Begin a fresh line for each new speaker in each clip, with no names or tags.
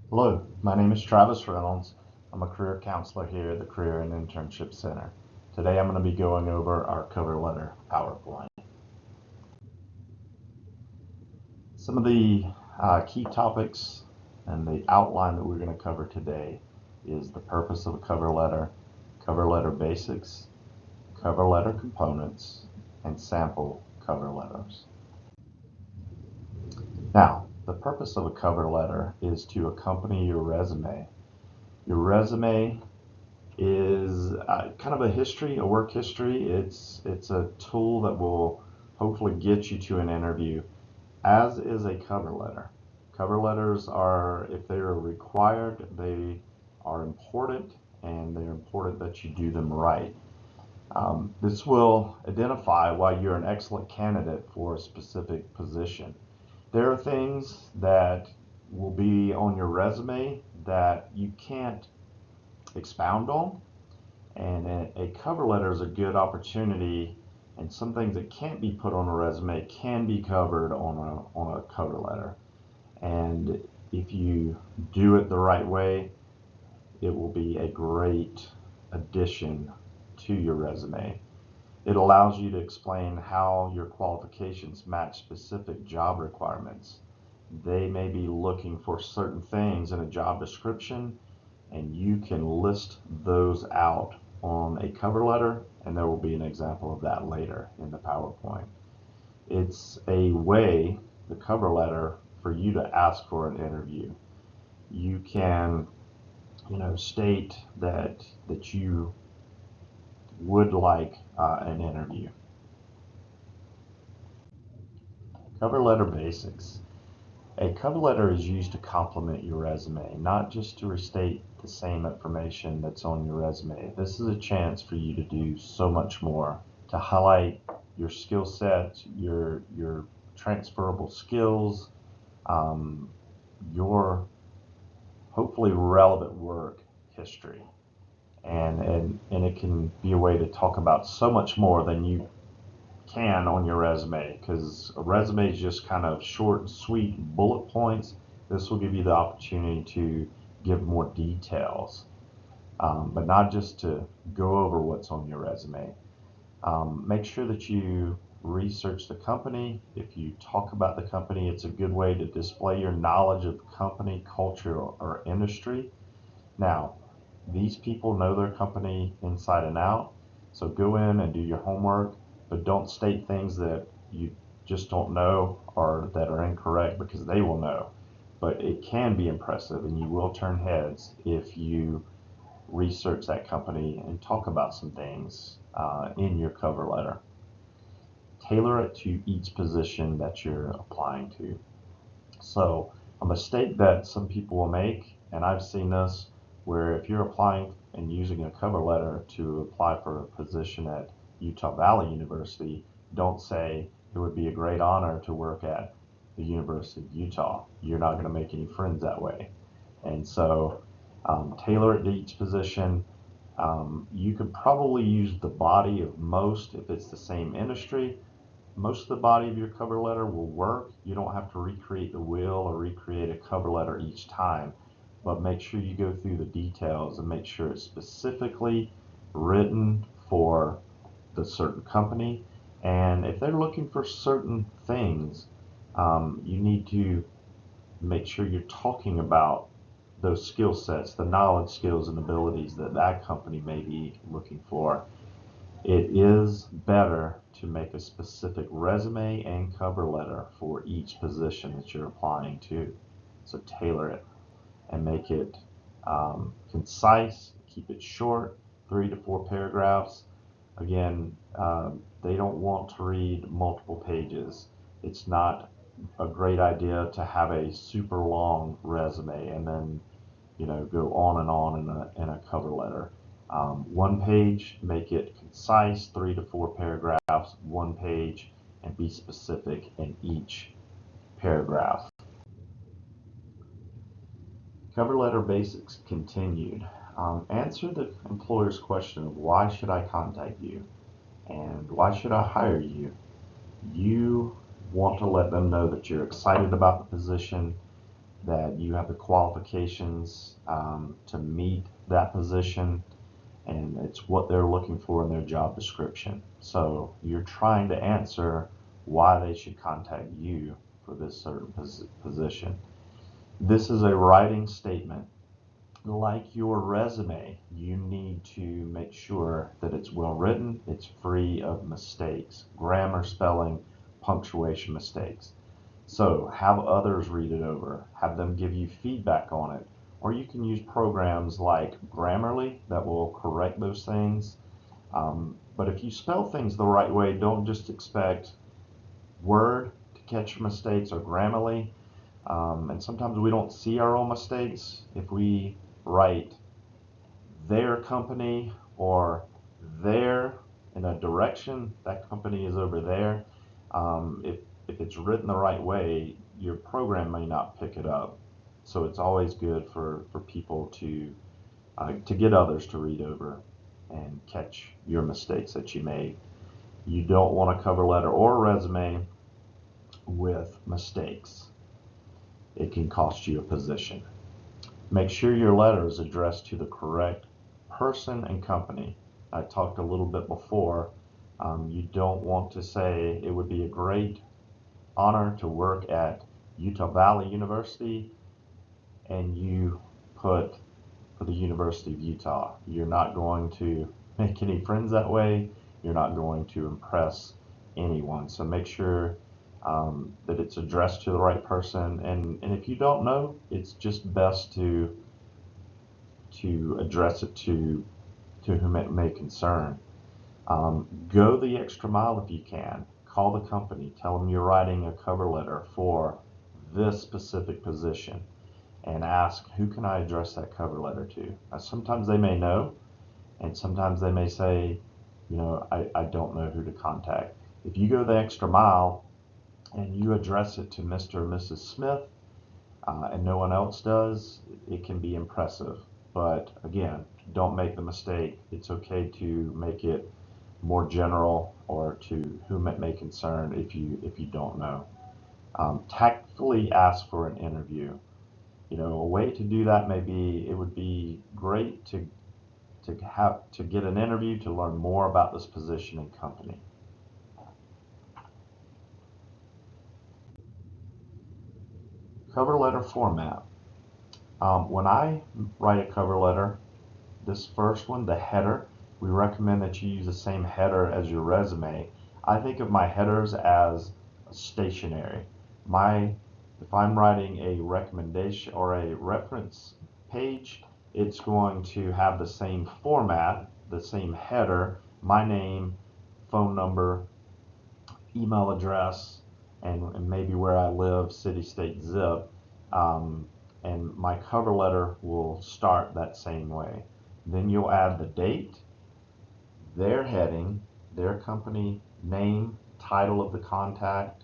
Hello, my name is Travis Reynolds. I'm a career counselor here at the Career and Internship Center. Today I'm going to be going over our cover letter PowerPoint. Some of the key topics and the outline that we're going to cover today is the purpose of a cover letter basics, cover letter components, and sample cover letters. Now, the purpose of a cover letter is to accompany your resume. Your resume is kind of a history, a work history. It's a tool that will hopefully get you to an interview, as is a cover letter. Cover letters are, if they are required, they are important, and they're important that you do them right. This will identify why you're an excellent candidate for a specific position. There are things that will be on your resume that you can't expound on, and a cover letter is a good opportunity, and some things that can't be put on a resume can be covered on a cover letter. And if you do it the right way, it will be a great addition to your resume. It allows you to explain how your qualifications match specific job requirements. They may be looking for certain things in a job description, and you can list those out on a cover letter, and there will be an example of that later in the PowerPoint. It's a way, the cover letter, for you to ask for an interview. You can, state that you would like an interview. Cover letter basics. A cover letter is used to complement your resume, not just to restate the same information that's on your resume. This is a chance for you to do so much more, to highlight your skill sets, your transferable skills, your hopefully relevant work history. And it can be a way to talk about so much more than you can on your resume, because a resume is just kind of short and sweet bullet points. This will give you the opportunity to give more details, but not just to go over what's on your resume. Make sure that you research the company. If you talk about the company, it's a good way to display your knowledge of the company, culture, or industry. Now, these people know their company inside and out, so go in and do your homework, but don't state things that you just don't know or that are incorrect, because they will know. But it can be impressive, and you will turn heads if you research that company and talk about some things in your cover letter. Tailor it to each position that you're applying to. So, a mistake that some people will make, and I've seen this, where if you're applying and using a cover letter to apply for a position at Utah Valley University, don't say it would be a great honor to work at the University of Utah. You're not going to make any friends that way. And so, tailor it to each position. You could probably use the body of most if it's the same industry. Most of the body of your cover letter will work. You don't have to recreate the wheel or recreate a cover letter each time, but make sure you go through the details and make sure it's specifically written for the certain company. And if they're looking for certain things, you need to make sure you're talking about those skill sets, the knowledge, skills, and abilities that that company may be looking for. It is better to make a specific resume and cover letter for each position that you're applying to. So tailor it and make it concise, keep it short, 3 to 4 paragraphs. Again, they don't want to read multiple pages. It's not a great idea to have a super long resume and then go on and on in a cover letter. One page, make it concise, 3 to 4 paragraphs, one page, and be specific in each paragraph. Cover letter basics continued. Answer the employer's question of why should I contact you and why should I hire you. You want to let them know that you're excited about the position, that you have the qualifications to meet that position, and it's what they're looking for in their job description. So you're trying to answer why they should contact you for this certain position. This is a writing statement. Like your resume, you need to make sure that it's well written, it's free of mistakes, grammar, spelling, punctuation mistakes. So have others read it over, have them give you feedback on it, or you can use programs like Grammarly that will correct those things. But if you spell things the right way, don't just expect Word to catch your mistakes or Grammarly. And sometimes we don't see our own mistakes. If we write their company or there in a direction, that company is over there. If it's written the right way, your program may not pick it up. So it's always good for people to get others to read over and catch your mistakes that you made. You don't want a cover letter or a resume with mistakes. It can cost you a position. Make sure your letter is addressed to the correct person and company. I talked a little bit before. You don't want to say it would be a great honor to work at Utah Valley University and you put for the University of Utah. You're not going to make any friends that way. You're not going to impress anyone. So make sure that it's addressed to the right person. And if you don't know, it's just best to address it to whom it may concern. Go the extra mile if you can. Call the company. Tell them you're writing a cover letter for this specific position and ask, who can I address that cover letter to? Sometimes they may know, and sometimes they may say, I don't know who to contact. If you go the extra mile and you address it to Mr. or Mrs. Smith, and no one else does, it can be impressive. But again, don't make the mistake. It's okay to make it more general or to whom it may concern if you don't know. Tactfully ask for an interview. A way to do that may be, it would be great to get an interview to learn more about this position and company. Cover letter format. When I write a cover letter, this first one, the header, we recommend that you use the same header as your resume. I think of my headers as stationary. If I'm writing a recommendation or a reference page, it's going to have the same format, the same header, my name, phone number, email address, and maybe where I live, city, state, zip. And my cover letter will start that same way. Then you'll add the date, their heading, their company name, title of the contact,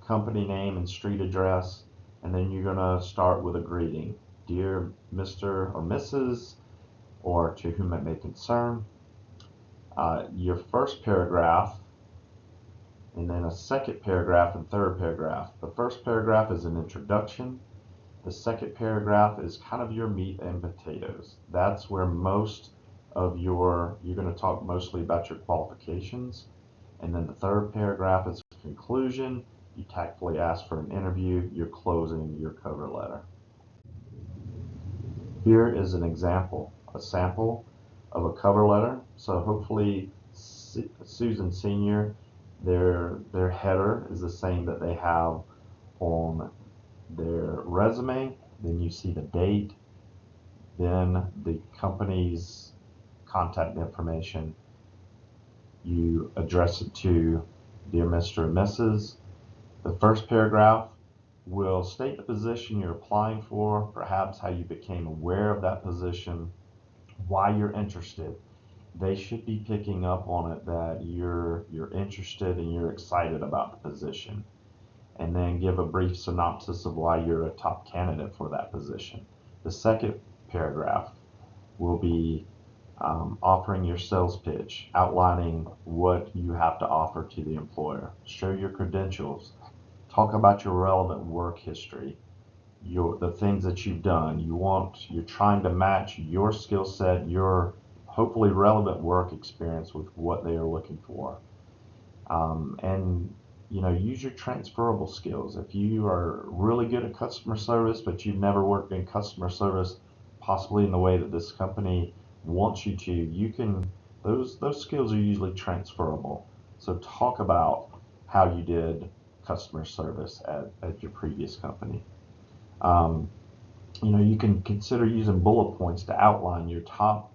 company name and street address, and then you're going to start with a greeting. Dear Mr. or Mrs., or to whom it may concern. Your first paragraph, and then a second paragraph and third paragraph. The first paragraph is an introduction. The second paragraph is kind of your meat and potatoes. That's where you're going to talk mostly about your qualifications. And then the third paragraph is conclusion. You tactfully ask for an interview. You're closing your cover letter. Here is an example, a sample of a cover letter. So hopefully Susan Senior, their header is the same that they have on their resume. Then you see the date, then the company's contact information. You address it to Dear Mr. and Mrs. The first paragraph will state the position you're applying for, perhaps how you became aware of that position, why you're interested. They should be picking up on it that you're interested and you're excited about the position. And then give a brief synopsis of why you're a top candidate for that position. The second paragraph will be offering your sales pitch, outlining what you have to offer to the employer. Show your credentials. Talk about your relevant work history. the things that you've done. You're trying to match your skill set, your hopefully relevant work experience with what they are looking for. And use your transferable skills. If you are really good at customer service, but you've never worked in customer service, possibly in the way that this company wants you to, you can. Those skills are usually transferable. So talk about how you did customer service at your previous company. Um, you can consider using bullet points to outline your top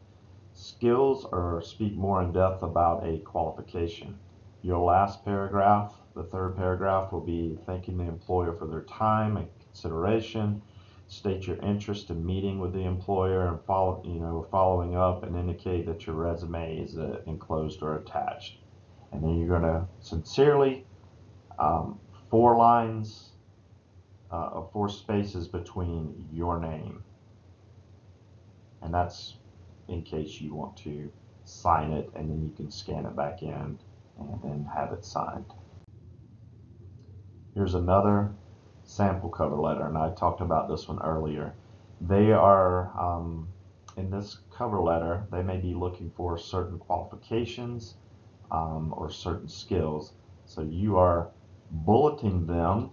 skills or speak more in depth about a qualification. Your last paragraph, the third paragraph, will be thanking the employer for their time and consideration. State your interest in meeting with the employer and following up, and indicate that your resume is enclosed or attached. And then you're going to sincerely, um, 4 lines, 4 spaces between your name, and that's in case you want to sign it, and then you can scan it back in and then have it signed. Here's another sample cover letter, and I talked about this one earlier. They are, in this cover letter, they may be looking for certain qualifications, or certain skills. So you are bulleting them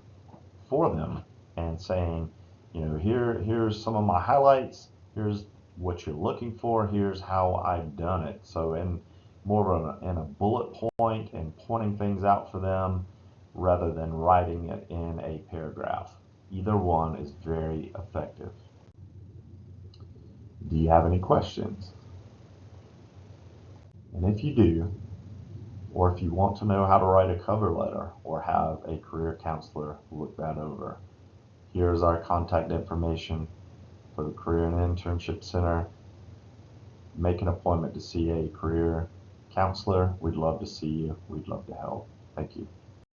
for them and saying, here's some of my highlights, here's what you're looking for, here's how I've done it. So in more of in a bullet point and pointing things out for them rather than writing it in a paragraph. Either one is very effective. Do you have any questions? And if you do, or if you want to know how to write a cover letter or have a career counselor look that over, here's our contact information for the Career and Internship Center. Make an appointment to see a career counselor. We'd love to see you. We'd love to help. Thank you.